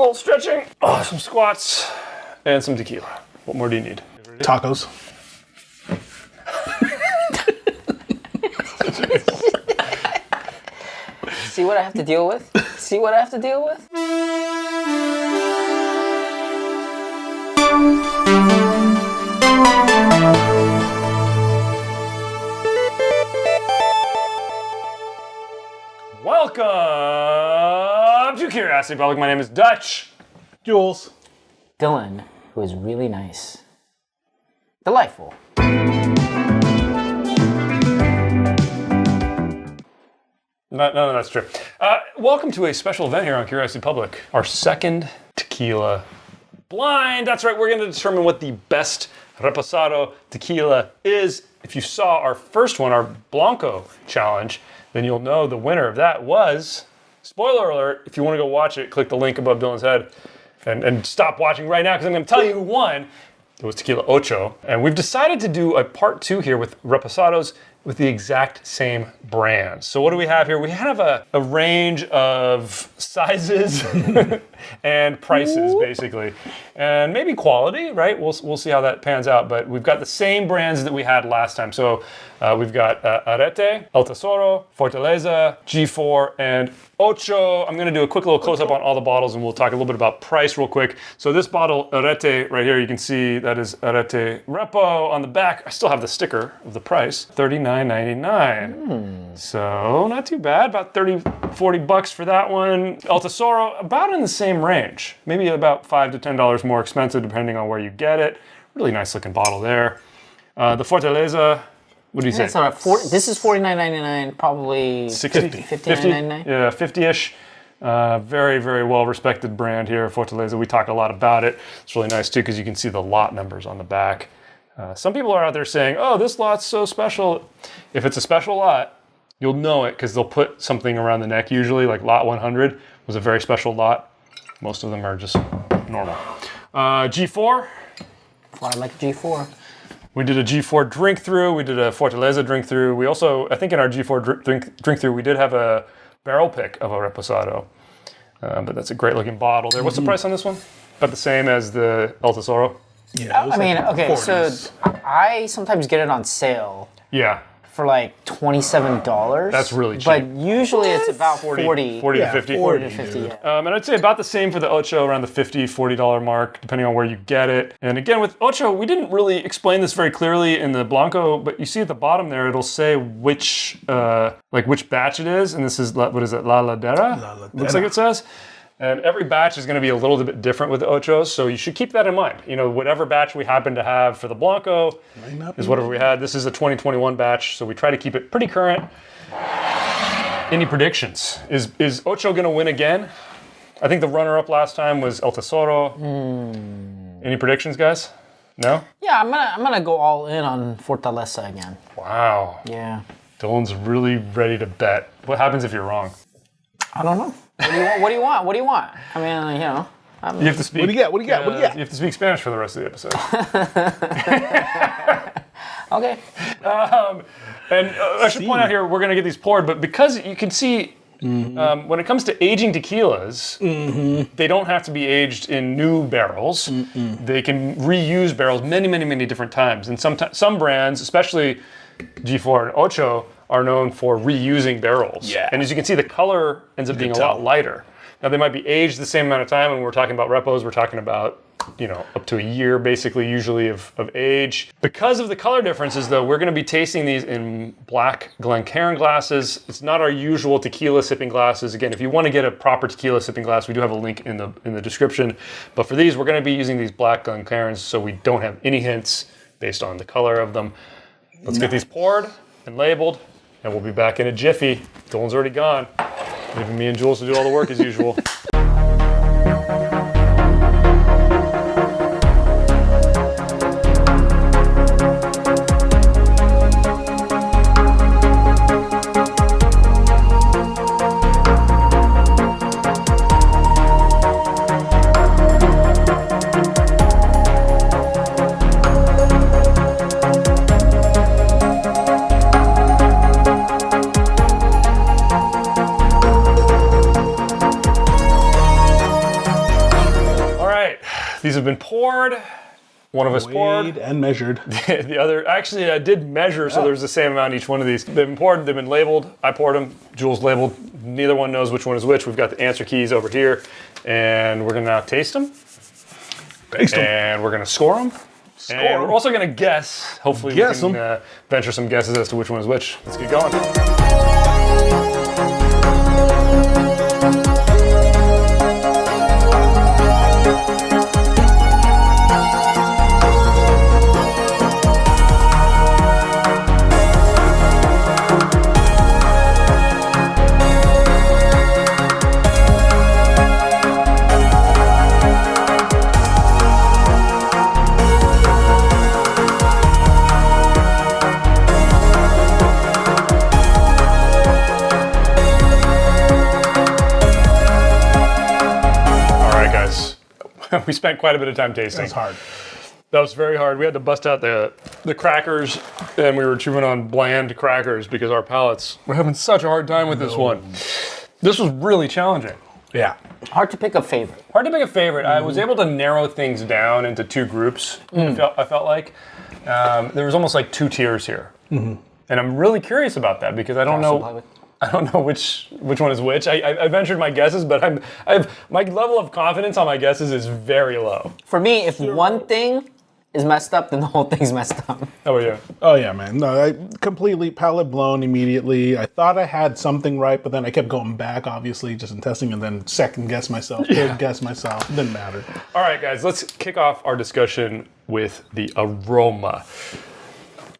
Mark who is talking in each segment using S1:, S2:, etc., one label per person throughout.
S1: little stretching, some squats, and some tequila. What more do you need?
S2: Tacos.
S3: See what I have to deal with? See what I have to deal with?
S1: Welcome to Curiosity Public. My name is Dutch.
S2: Jules.
S3: Dylan, who is really nice. Delightful.
S1: No, that's true. Welcome to a special event here on Curiosity Public. Our second tequila blind. That's right, we're going to determine what the best Reposado Tequila is. If you saw our first one, our Blanco challenge, then you'll know the winner of that was, spoiler alert, if you want to go watch it, click the link above Dylan's head and stop watching right now because I'm going to tell you who won. It was Tequila Ocho. And we've decided to do a part 2 here with Reposados with the exact same brand. So what do we have here? We have a range of sizes and prices, basically. And maybe quality, right? We'll see how that pans out. But we've got the same brands that we had last time. So we've got Arete, El Tesoro, Fortaleza, G4, and Ocho. I'm gonna do a quick little close-up on all the bottles and we'll talk a little bit about price real quick. So this bottle, Arete, right here, you can see that is Arete Repo on the back. I still have the sticker of the price, $39.99. So not too bad, about 30, 40 bucks for that one. El Tesoro, about in the same range. Maybe about $5 to $10 more expensive depending on where you get it. Really nice looking bottle there. The Fortaleza, what do you say?
S3: This is $49.99, probably
S1: 60?
S3: $59.99.
S1: Yeah, 50-ish. Very, very well-respected brand here, Fortaleza. We talk a lot about it. It's really nice, too, because you can see the lot numbers on the back. Some people are out there saying, oh, this lot's so special. If it's a special lot, you'll know it because they'll put something around the neck usually, like lot 100 was a very special lot. Most of them are just normal. G4.
S3: Fly like a G4.
S1: We did a G4 drink through. We did a Fortaleza drink through. We also, I think in our G4 drink through, we did have a barrel pick of a Reposado. But that's a great looking bottle there. What's the price on this one? About the same as the El Tesoro?
S2: Yeah,
S3: I mean, okay,
S2: 40s.
S3: so I sometimes get it on sale
S1: Yeah.
S3: for like $27.
S1: That's really cheap.
S3: But usually it's about 40
S1: 40
S2: Yeah,
S1: to 50.
S3: 40 to 50, yeah.
S1: And I'd say about the same for the Ocho, around the $50, $40 mark, depending on where you get it. And again, with Ocho, we didn't really explain this very clearly in the Blanco, but you see at the bottom there, it'll say which batch it is. And this is, what is it, La Ladera?
S2: La Ladera.
S1: Looks like it says. And every batch is going to be a little bit different with the Ochos, so you should keep that in mind. You know, whatever batch we happen to have for the Blanco is whatever we had. This is a 2021 batch, so we try to keep it pretty current. Any predictions? Is Ocho going to win again? I think the runner-up last time was El Tesoro. Any predictions, guys? No?
S3: Yeah, I'm gonna go all in on Fortaleza again.
S1: Wow.
S3: Yeah.
S1: Dylan's really ready to bet. What happens if you're wrong?
S3: I don't know. What do you want? What do you want? I mean, you know.
S1: You have to speak.
S2: What do you got? What do you got? What do you got?
S1: You have to speak Spanish for the rest of the episode.
S3: Okay.
S1: And I should point out here, we're going to get these poured, but because you can see when it comes to aging tequilas, they don't have to be aged in new barrels. They can reuse barrels many, many, many different times. And some brands, especially G4 and Ocho, are known for reusing barrels.
S2: Yeah.
S1: And as you can see, the color ends up being a lot lighter. Now, they might be aged the same amount of time. When we're talking about repos, we're talking about, you know, up to a year, basically, usually of age. Because of the color differences, though, we're going to be tasting these in black Glencairn glasses. It's not our usual tequila sipping glasses. Again, if you want to get a proper tequila sipping glass, we do have a link in the description. But for these, we're going to be using these black Glencairns, so we don't have any hints based on the color of them. Let's get these poured and labeled. And we'll be back in a jiffy. Dylan's already gone. Leaving me and Jules to do all the work as usual. These have been poured. One of us poured.
S2: Weighed and measured.
S1: The other, actually, I did measure, so there's the same amount each one of these. They've been poured, they've been labeled. I poured them, Jules labeled. Neither one knows which one is which. We've got the answer keys over here, and we're gonna now taste them.
S2: Taste them.
S1: And we're gonna score them. And we're also gonna guess. Hopefully, we can venture some guesses as to which one is which. Let's get going. We spent quite a bit of time tasting.
S2: That's hard.
S1: That was very hard. We had to bust out the crackers, and we were chewing on bland crackers because our palates were having such a hard time with this one. This was really challenging.
S2: Yeah.
S3: Hard to pick a favorite.
S1: Hard to pick a favorite. I was able to narrow things down into two groups. I felt like there was almost like two tiers here, and I'm really curious about that because I don't know. I don't know which one is which. I ventured my guesses, but my level of confidence on my guesses is very low.
S3: For me, if one thing is messed up, then the whole thing's messed up.
S1: How about you?
S2: Oh yeah, man. No, I completely palate blown immediately. I thought I had something right, but then I kept going back, obviously, just in testing, and then second guess myself, third guess myself. It didn't matter.
S1: All right, guys, let's kick off our discussion with the aroma.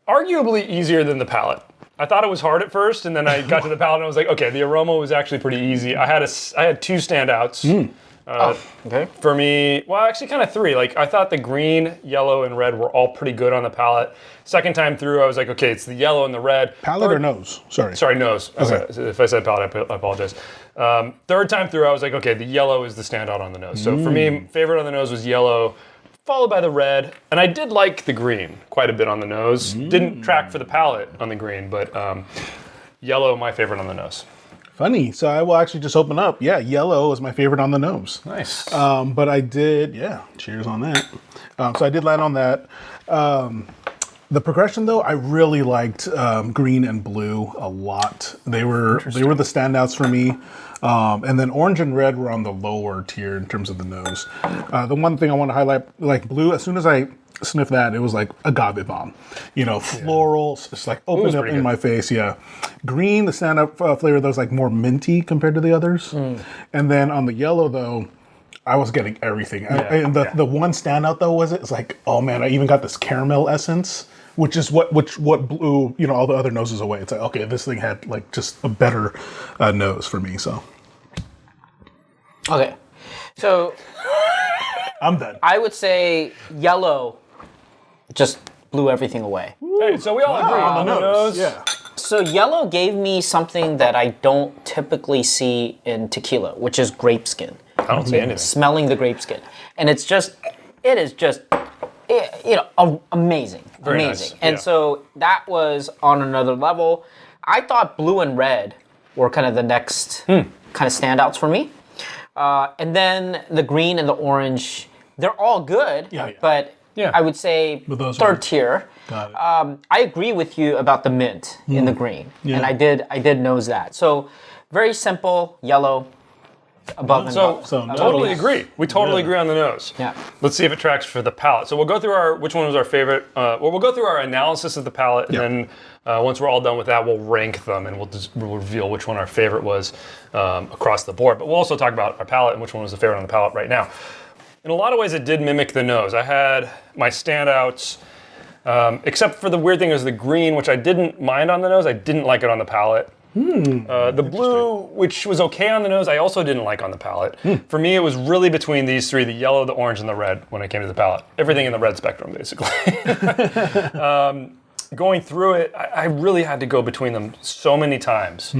S1: Arguably easier than the palate. I thought it was hard at first, and then I got to the palate and I was like, okay, the aroma was actually pretty easy. I had two standouts.
S3: Okay.
S1: For me, well, actually kind of three. Like, I thought the green, yellow, and red were all pretty good on the palate. Second time through, I was like, okay, it's the yellow and the red.
S2: Palate or nose? Sorry,
S1: nose. Okay. If I said palate, I apologize. Third time through, I was like, okay, the yellow is the standout on the nose. So for me, favorite on the nose was yellow, followed by the red. And I did like the green quite a bit on the nose. Didn't track for the palate on the green, but yellow, my favorite on the nose.
S2: Funny. So I will actually just open up. Yeah, yellow is my favorite on the nose.
S1: Nice.
S2: But I did, cheers on that. So I did land on that. The progression, though, I really liked green and blue a lot. They were the standouts for me. And then orange and red were on the lower tier in terms of the nose. The one thing I want to highlight, like blue, as soon as I sniffed that, it was like agave bomb. Floral, just like opened up in my face, Green, the standout flavor, that was like more minty compared to the others. And then on the yellow, though, I was getting everything. And the one standout, though, it's like, oh man, I even got this caramel essence, which is what blew all the other noses away. It's like, okay, this thing had like just a better nose for me. So
S3: Okay. So
S2: I'm done.
S3: I would say yellow just blew everything away.
S1: Hey, so we all agree on the nose.
S2: Yeah.
S3: So yellow gave me something that I don't typically see in tequila, which is grape skin.
S1: I don't see anything.
S3: Smelling the grape skin. And it is just amazing.
S1: Very
S3: amazing.
S1: nice.
S3: And so that was on another level. I thought blue and red were kind of the next kind of standouts for me. And then the green and the orange, they're all good, but I would say third tier.
S2: Got it.
S3: I agree with you about the mint in the green, and I did nose that. So very simple, yellow, above and
S1: So
S3: above.
S1: totally agree. We totally agree on the nose.
S3: Yeah.
S1: Let's see if it tracks for the palate. So we'll go through which one was our favorite. We'll go through our analysis of the palate, and then once we're all done with that, we'll rank them and we'll reveal which one our favorite was across the board. But we'll also talk about our palate and which one was the favorite on the palate right now. In a lot of ways, it did mimic the nose. I had my standouts, except for the weird thing is the green, which I didn't mind on the nose. I didn't like it on the palate. The blue, which was okay on the nose, I also didn't like on the palate. For me, it was really between these three, the yellow, the orange, and the red when it came to the palate. Everything in the red spectrum, basically. Going through it, I really had to go between them so many times.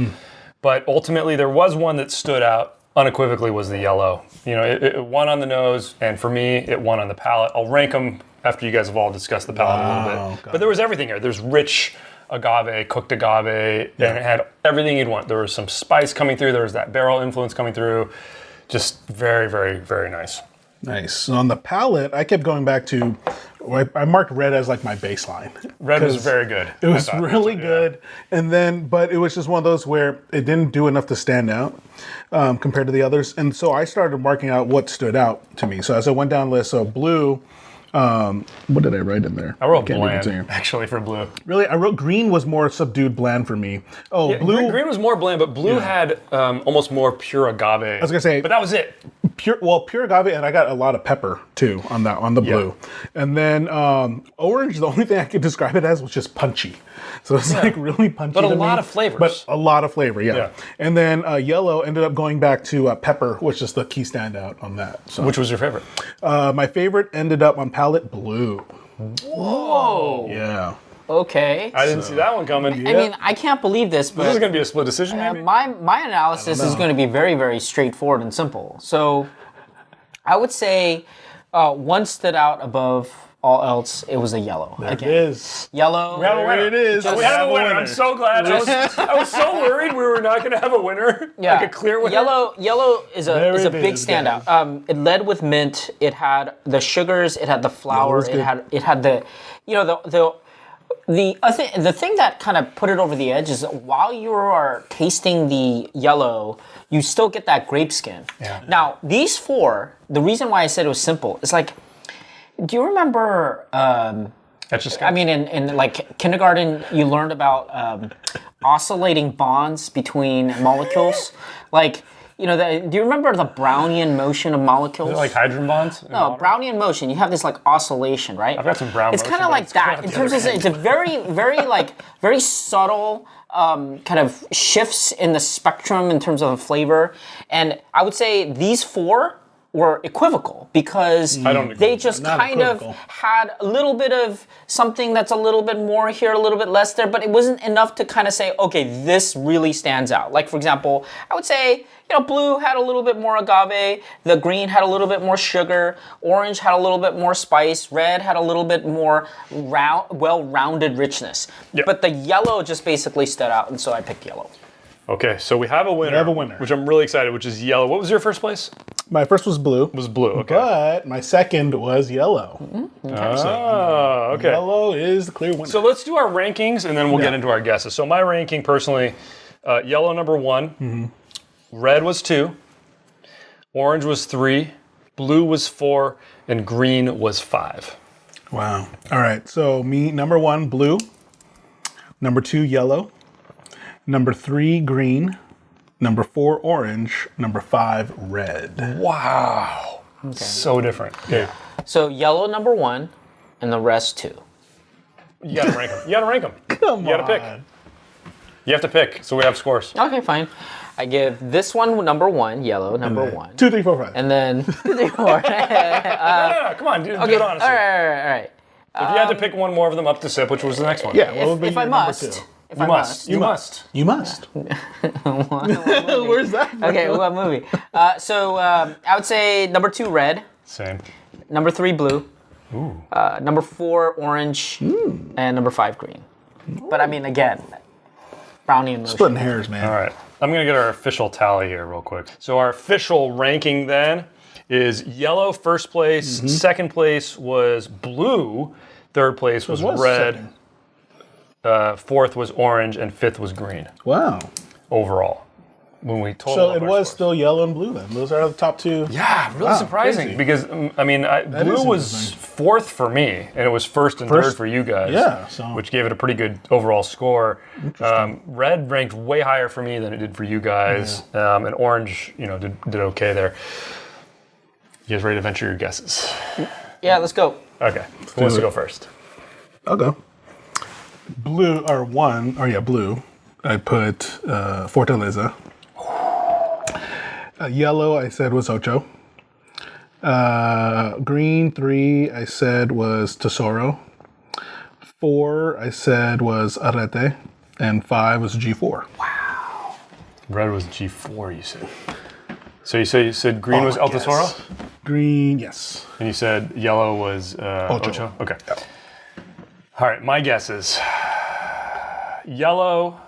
S1: But ultimately, there was one that stood out unequivocally, was the yellow. It won on the nose, and for me, it won on the palate. I'll rank them after you guys have all discussed the palate a little bit. But there was everything here. There's rich agave, cooked agave, and it had everything you'd want. There was some spice coming through. There was that barrel influence coming through. Just very, very, very nice.
S2: Nice. So on the palette, I kept going back to, I marked red as like my baseline.
S1: Red was very good.
S2: It was really good. And then, but it was just one of those where it didn't do enough to stand out compared to the others. And so I started marking out what stood out to me. So as I went down the list, so blue, what did I write in there?
S1: I wrote
S2: Can't even see
S1: bland,
S2: it.
S1: actually, for blue.
S2: Really, I wrote green was more subdued bland for me. Oh, blue.
S1: Green was more bland, but blue had almost more pure agave. I
S2: was gonna say,
S1: but that was it.
S2: Pure agave, and I got a lot of pepper too on the blue. And then orange, the only thing I could describe it as was just punchy. So it's like really punchy.
S1: But a
S2: to
S1: lot
S2: me.
S1: of flavors.
S2: But a lot of flavor, yeah.
S1: Yeah.
S2: And then yellow ended up going back to pepper, which is the key standout on that. So
S1: Which was your favorite?
S2: my favorite ended up on palette blue.
S3: Whoa.
S2: Yeah.
S3: Okay.
S1: I didn't see that one coming.
S3: I mean, I can't believe this,
S1: This is
S3: but
S1: going to be a split decision, maybe?
S3: my analysis is going to be very, very straightforward and simple. So I would say one stood out above all else. It was a yellow.
S2: It is.
S3: Yellow.
S1: We have a winner.
S2: It is.
S1: We have a winner. I'm so glad. I was so worried we were not going to have a winner.
S3: Yeah.
S1: Like a clear winner.
S3: Yellow is
S2: There
S3: a
S2: it
S3: big
S2: is,
S3: standout. It led with mint. It had the sugars. It had the flour.
S2: was good.
S3: It had the, you know, the thing that kind of put it over the edge is that while you are tasting the yellow, you still get that grape skin.
S1: Yeah.
S3: Now these four, the reason why I said it was simple is like, do you remember?
S1: That's just.
S3: I mean, in like kindergarten, you learned about oscillating bonds between molecules. Like, you know, do you remember the Brownian motion of molecules?
S1: like hydrogen bonds?
S3: No, Brownian motion. You have this like oscillation, right?
S1: I've got some brown
S3: It's
S1: motion,
S3: kind of
S1: but
S3: like
S1: it's kind
S3: that
S1: of
S3: in
S1: the
S3: terms
S1: other
S3: of it's a very subtle kind of shifts in the spectrum in terms of flavor. And I would say these four were equivocal because
S1: I don't agree.
S3: they just
S2: Not
S3: kind of
S2: equivocal.
S3: had a little bit of something that's a little bit more here, a little bit less there, but it wasn't enough to kind of say, okay, this really stands out. Like, for example, I would say, you know, blue had a little bit more agave, the green had a little bit more sugar, orange had a little bit more spice, red had a little bit more well-rounded richness.
S1: Yep.
S3: But the yellow just basically stood out, and so I picked yellow.
S1: Okay, so we have a winner.
S2: We have a winner.
S1: Which I'm really excited, which is yellow. What was your first place?
S2: My first was blue.
S1: Was blue, okay.
S2: But my second was yellow.
S1: Oh, okay.
S2: Yellow is the clear winner.
S1: So let's do our rankings, and then we'll get into our guesses. So my ranking, personally, yellow number 1, red was 2, orange was 3, blue was 4, and green was 5.
S2: Wow. All right. So me, number 1, blue. Number 2, yellow. Number 3, green. Number 4, orange. Number 5, red.
S1: Wow. So different. Yeah.
S3: So yellow number 1, and the rest 2.
S1: You gotta rank them. You gotta rank them.
S2: Come
S1: You gotta pick. You have to pick, so we have scores.
S3: Okay, fine. I give this one number 1, yellow number 1.
S2: 2, 3, 4, 5.
S3: And then 3, 4.
S1: No, come on, do it honestly.
S3: All right.
S1: If you had to pick one more of them up to sip, which was the next one?
S2: Yeah. What would be
S3: If I
S2: your number
S3: must.
S2: 2?
S3: If
S1: You
S3: I
S1: must. You must.
S2: You must. Where's that?
S3: Okay, what movie? So I would say number 2, red.
S1: Same.
S3: Number 3, blue.
S1: Ooh.
S3: Number 4, orange. And number 5, green. But I mean, again, Brownian motion.
S2: Splitting hairs, man.
S1: All right. I'm going to get our official tally here real quick. So our official ranking then is yellow first place, second place was blue, third place was red,
S2: second.
S1: Fourth was orange, and fifth was green
S2: Wow.
S1: overall. When we total
S2: So
S1: up
S2: it
S1: our
S2: was
S1: scores.
S2: still yellow and blue then. Those are the top 2.
S1: Yeah, really
S2: Wow,
S1: surprising
S2: crazy.
S1: because I mean, blue
S2: is
S1: was
S2: interesting.
S1: fourth for me, and it was first and third for you guys.
S2: Yeah, so-
S1: which gave it a pretty good overall score. Red ranked way higher for me than it did for you guys, and orange, you know, did okay there. You guys ready to venture your guesses?
S3: Yeah, let's go.
S1: Okay, who wants to
S2: do
S1: go
S2: it.
S1: first?
S2: I'll go. Blue, blue. I put Fortaleza. Yellow, I said was Ocho. Green, 3, I said was Tesoro. 4, I said was Arete. And 5 was G4.
S1: Red was G4, you said. So you said green was El
S2: yes.
S1: Tesoro,
S2: Green, yes.
S1: and you said yellow was Ocho. Okay.
S2: Yep.
S1: All right, my guesses. Yellow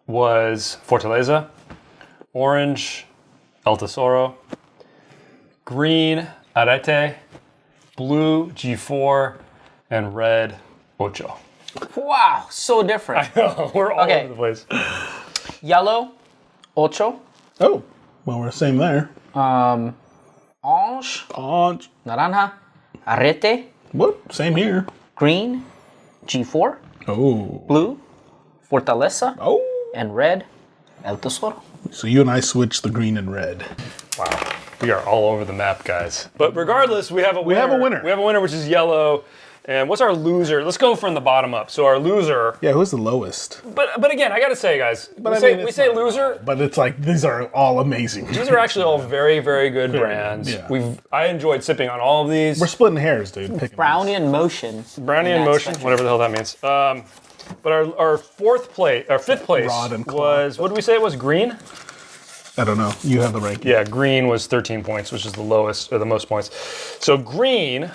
S1: was Fortaleza, orange El Tesoro, green Arete, blue G4, and red Ocho.
S3: Wow, so different.
S1: We're all
S3: Okay.
S1: over the place.
S3: Yellow, ocho.
S2: Oh, well, we're the same there.
S3: Orange,
S2: Orange.
S3: naranja, arete,
S2: What? Same here.
S3: green, G4,
S2: Oh.
S3: blue, fortaleza,
S2: Oh.
S3: and red, el tesoro.
S2: So you and I switched the green and red.
S1: Wow. We are all over the map, guys. But regardless, we have a winner.
S2: We have a winner.
S1: We have a winner, which is yellow. And what's our loser? Let's go from the bottom up. So our loser.
S2: Yeah, who's the lowest?
S1: But again, I gotta say, guys,
S2: But
S1: we
S2: I
S1: say,
S2: mean,
S1: we
S2: it's
S1: say
S2: not
S1: loser.
S2: But it's like, these are all amazing.
S1: These are actually all very, very good
S2: Very
S1: brands.
S2: good, yeah.
S1: I enjoyed sipping on all of these.
S2: We're splitting hairs, dude. Picking
S3: Brownie
S2: these.
S3: in motion.
S1: Brownie in
S3: that
S1: motion,
S3: spectrum.
S1: whatever the hell that means. But our fifth place
S2: Rod and claw.
S1: was, what did we say it was? Green?
S2: I don't know. You have the ranking.
S1: Yeah, green was 13 points, which is the lowest, or the most points. So green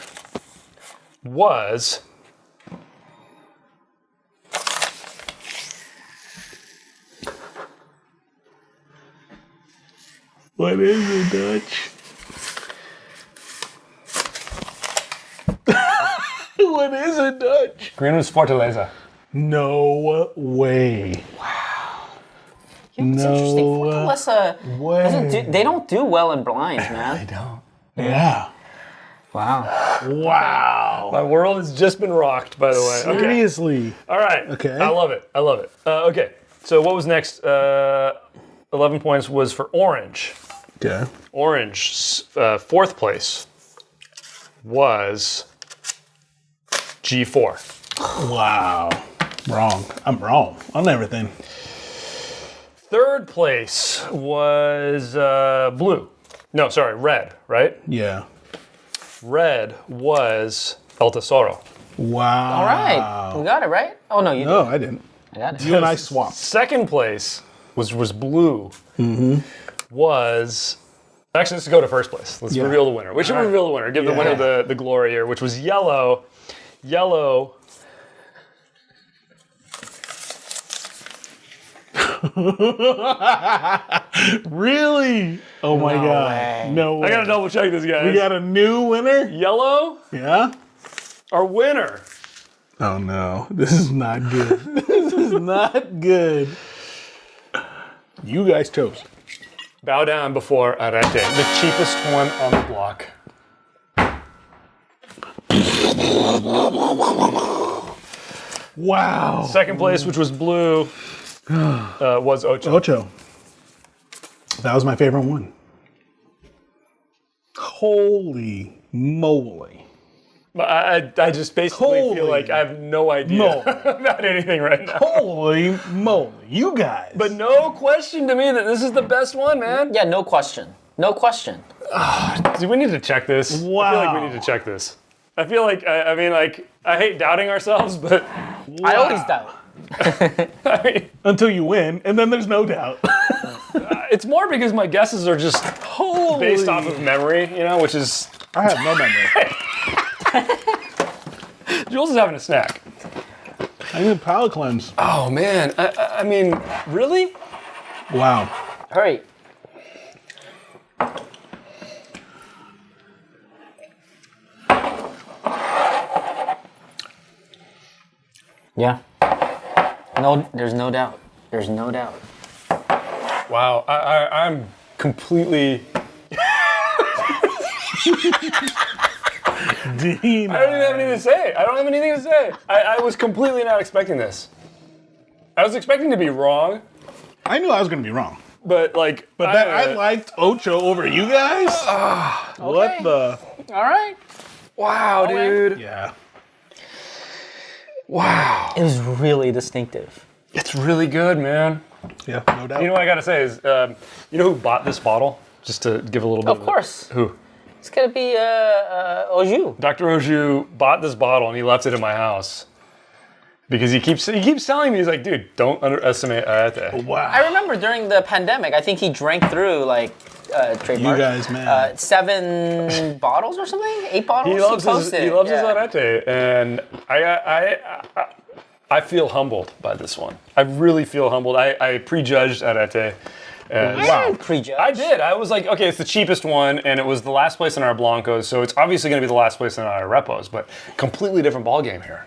S1: was...
S2: What is it, Dutch? What is it, Dutch?
S1: Green was Fortaleza.
S2: No way.
S3: You know, it's interesting. Fortaleza
S2: way.
S3: they don't do well in blinds, man.
S1: don't.
S2: Yeah.
S3: Wow.
S2: Wow.
S1: My world has just been rocked, by the way. Okay.
S2: Seriously.
S1: All right.
S2: Okay.
S1: I love it. I love it. Okay. So what was next? 11 points was for orange.
S2: Okay.
S1: Orange, fourth place was G4.
S2: Wow. Wrong. I'm wrong on everything.
S1: Third place was blue. No, sorry, red, right?
S2: Yeah.
S1: Red was El Tesoro.
S2: Wow.
S3: All right. We got it, right? Oh, no, you
S2: No, I didn't.
S3: did. I got it.
S2: You and I swapped.
S1: Second place was blue. Was actually, let's go to first place. Let's
S2: Yeah.
S1: reveal the winner. We should reveal the winner. Give the
S2: Yeah.
S1: winner the glory here, which was yellow. Yellow.
S2: Really? Oh my
S3: No
S2: God.
S3: way.
S2: No way.
S1: I gotta double check this, guys.
S2: We got a new winner?
S1: Yellow,
S2: Yeah?
S1: our winner.
S2: Oh no. This is not good. This is not good. You guys chose.
S1: Bow down before Arete, the cheapest one on the block.
S2: Wow.
S1: Second place, which was blue, was Ocho.
S2: Ocho. That was my favorite one. Holy moly.
S1: But I just basically feel
S2: Holy
S1: like I have no idea
S2: moly.
S1: about anything right now.
S2: Holy moly. You guys.
S1: But no question to me that this is the best one, man.
S3: Yeah, no question. No question.
S1: Do we need to check this? I feel like we
S2: Wow.
S1: need to check this. I feel like, I mean, like, I hate doubting ourselves, but
S3: I always doubt.
S1: I mean,
S2: Until you win, and then there's no doubt.
S1: it's more because my guesses are just based off of memory, you know, which is,
S2: I have no memory.
S1: Jules is having a snack.
S2: I need a palate cleanse.
S1: Oh, man. I mean, really?
S2: Wow.
S3: Hurry. Yeah. No, there's no doubt. There's no doubt.
S1: Wow. I'm completely,
S2: Dean.
S1: I don't even have anything to say. I don't have anything to say. I was completely not expecting this. I was expecting to be wrong,
S2: I knew I was going to be wrong.
S1: but like,
S2: But that I liked Ocho over you guys? What
S3: Okay.
S2: the?
S3: All right.
S1: wow, dude.
S2: Yeah.
S1: Wow.
S3: It was really distinctive.
S1: It's really good, man.
S2: Yeah, no doubt.
S1: You know what I gotta say is, you know who bought this bottle? Just to give a little bit.
S3: Of course.
S1: Who?
S3: It's gonna be Oju.
S1: Dr. Oju bought this bottle and he left it in my house because he keeps telling me, he's like, dude, don't underestimate Arete.
S2: Wow.
S3: I remember during the pandemic, I think he drank through like trademark.
S2: You guys, man.
S3: 7 bottles or something, 8 bottles.
S1: He loves his
S3: posted.
S1: his
S3: Yeah.
S1: Arete, and I feel humbled by this one. I really feel humbled. I prejudged Arete.
S3: I didn't prejudge.
S1: I did. I was like, okay, it's the cheapest one, and it was the last place in our Blancos, so it's obviously going to be the last place in our Repos, but completely different ball game here.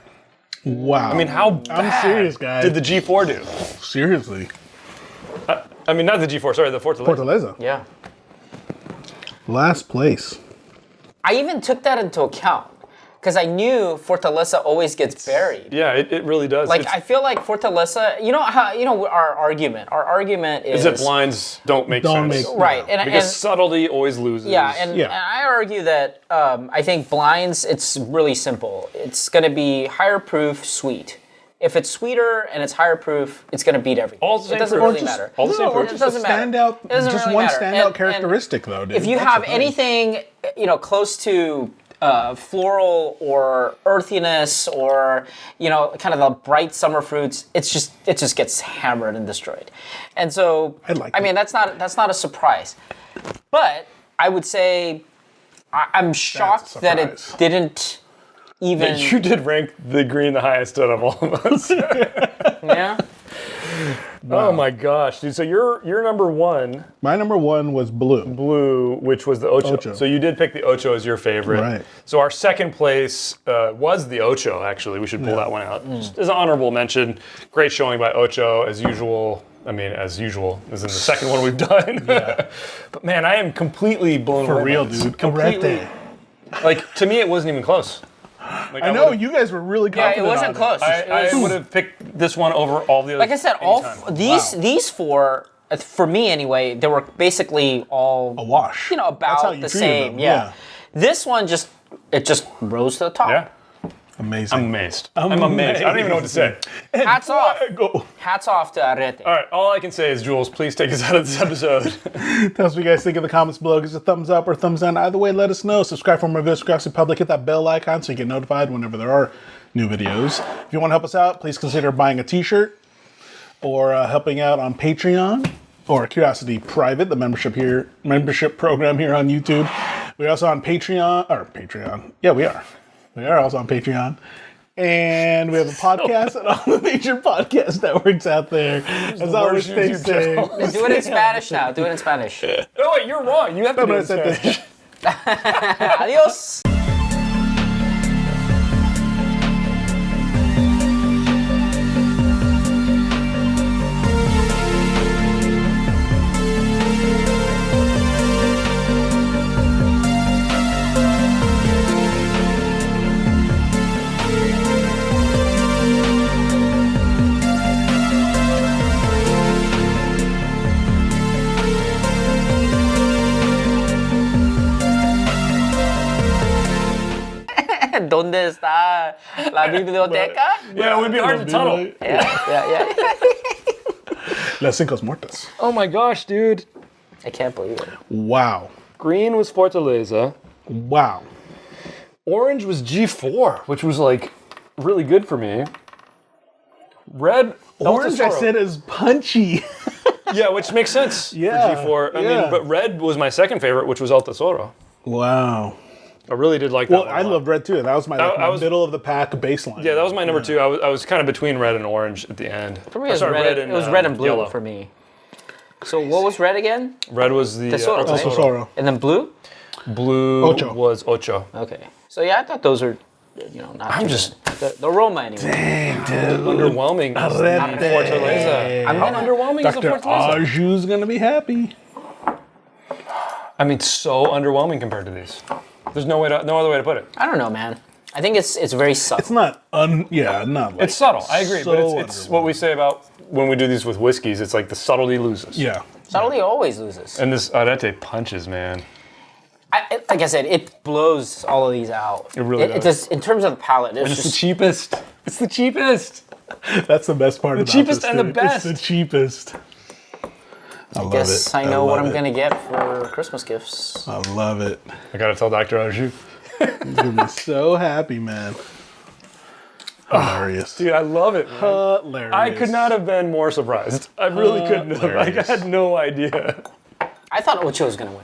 S2: Wow.
S1: I mean, how bad
S2: I'm serious, guys.
S1: did the G4 do?
S2: Seriously.
S1: I mean, not the G4, sorry, the Fortaleza.
S2: Fortaleza.
S3: Yeah.
S2: Last place.
S3: I even took that into account because I knew Fortaleza always gets buried.
S1: Yeah, it really does.
S3: Like I feel like Fortaleza, our argument. Our argument is
S1: that blinds don't make sense.
S3: right, and
S1: Because subtlety always loses.
S3: yeah, and I argue that I think blinds. It's really simple. It's going to be higher proof, sweet. If it's sweeter and it's higher proof, it's going to beat everything.
S1: All the same
S3: it doesn't
S1: proof.
S3: really matter.
S1: All the same proof.
S3: It doesn't matter.
S2: Standout,
S3: It doesn't
S2: just
S3: really
S2: one
S3: matter.
S2: standout
S3: And
S2: characteristic, though, dude.
S3: If you
S2: That's
S3: have
S2: the thing.
S3: anything, close to floral or earthiness or kind of the bright summer fruits, it just gets hammered and destroyed. And so I mean that's not a surprise. But I would say I'm shocked that it didn't even.
S1: You did rank the green the highest out of all of us.
S3: Yeah.
S1: Oh my gosh, dude! So you're number one.
S2: My number one was blue.
S1: Which was the Ocho. So you did pick the Ocho as your favorite.
S2: Right.
S1: So our second place was the Ocho. Actually, we should pull that one out. Just as an honorable mention, great showing by Ocho as usual. I mean, as usual, as in the second one we've done. Yeah. But man, I am completely blown away.
S2: For real,
S1: by this.
S2: dude.
S1: Completely. Like to me, it wasn't even close. Like,
S2: I know you guys were really confident.
S3: Yeah, it wasn't close.
S1: I would have picked this one over all the others.
S3: Like I said, these four, for me anyway, they were basically all
S2: a wash.
S3: About
S2: That's how you
S3: the
S2: treated
S3: same.
S2: them.
S3: Yeah. This one just rose to the top.
S1: Yeah.
S2: Amazing.
S1: I'm amazed. I'm amazed. I don't even know what to say.
S3: Hats off.
S2: Go.
S3: Hats off to Arete.
S1: All right, all I can say is, Jules, please take us out of this episode.
S2: Tell us what you guys think in the comments below. Give us a thumbs up or thumbs down. Either way, let us know. Subscribe for more videos across the public. Hit that bell icon so you get notified whenever there are new videos. If you want to help us out, please consider buying a t-shirt or helping out on Patreon or Curiosity Private, the membership program here on YouTube. We're also on Patreon. Yeah, we are. We are also on Patreon. And we have a podcast on all the major podcast networks out there. As always, stay safe.
S3: Do it in Spanish now. Do it in Spanish.
S1: No, wait, you're wrong. You have to do it in Spanish.
S3: Adios. ¿Dónde está la biblioteca?
S1: Yeah, it would be hard to tunnel.
S3: Yeah.
S2: Las Cinco Muertas.
S1: Oh my gosh, dude.
S3: I can't believe it.
S2: Wow.
S1: Green was Fortaleza.
S2: Wow.
S1: Orange was G4, which was like really good for me. Red,
S2: Orange, I said, is punchy.
S1: Yeah, which makes sense for G4. I mean, but red was my second favorite, which was El Tesoro.
S2: Wow.
S1: I really did like that one.
S2: I loved red too. That was my middle of the pack baseline.
S1: Yeah, that was my number two. I was kind of between red and orange at the end.
S3: For me, it was red and blue
S1: yellow.
S3: for me. So what was red again?
S1: Red was the
S3: Tesoro,
S1: El
S3: right?
S2: Tesoro.
S3: And then blue?
S1: Blue
S2: Ocho.
S1: was Ocho.
S3: Okay. So yeah, I thought those are, not
S1: I'm
S3: too
S1: just-
S3: bad. The Roma anyway.
S2: Dang, dude.
S1: Underwhelming is the
S2: Arete.
S1: Fortaleza.
S3: I'm
S1: How
S3: gonna-
S1: underwhelming is the
S2: Dr.
S1: Fortaleza?
S2: Arju's gonna be happy.
S1: I mean, so underwhelming compared to these. There's no other way to put it.
S3: I don't know, man. I think it's very subtle.
S2: It's not not like
S1: It's subtle. I agree, but
S2: so
S1: it's what we say about when we do these with whiskeys. It's like the subtlety loses.
S2: Yeah.
S3: Subtlety always loses.
S1: And this Arete punches, man.
S3: Like I said, it blows all of these out.
S1: It really does.
S3: It just, in terms of the palate,
S1: And it's the cheapest. It's the cheapest.
S2: That's the best part about
S1: cheapest
S2: this,
S1: and the
S2: dude.
S1: best.
S2: It's the cheapest. I love
S3: Guess
S2: it.
S3: I know what
S2: love
S3: I'm
S2: it.
S3: gonna get for Christmas gifts.
S2: I love it.
S1: I gotta tell Dr. Arju.
S2: He's gonna be so happy, man. Hilarious.
S1: Dude, I love it, man.
S2: Hilarious.
S1: I could not have been more surprised. I really couldn't have. Like, I
S2: Hilarious.
S1: had no idea.
S3: I thought Ocho was gonna win.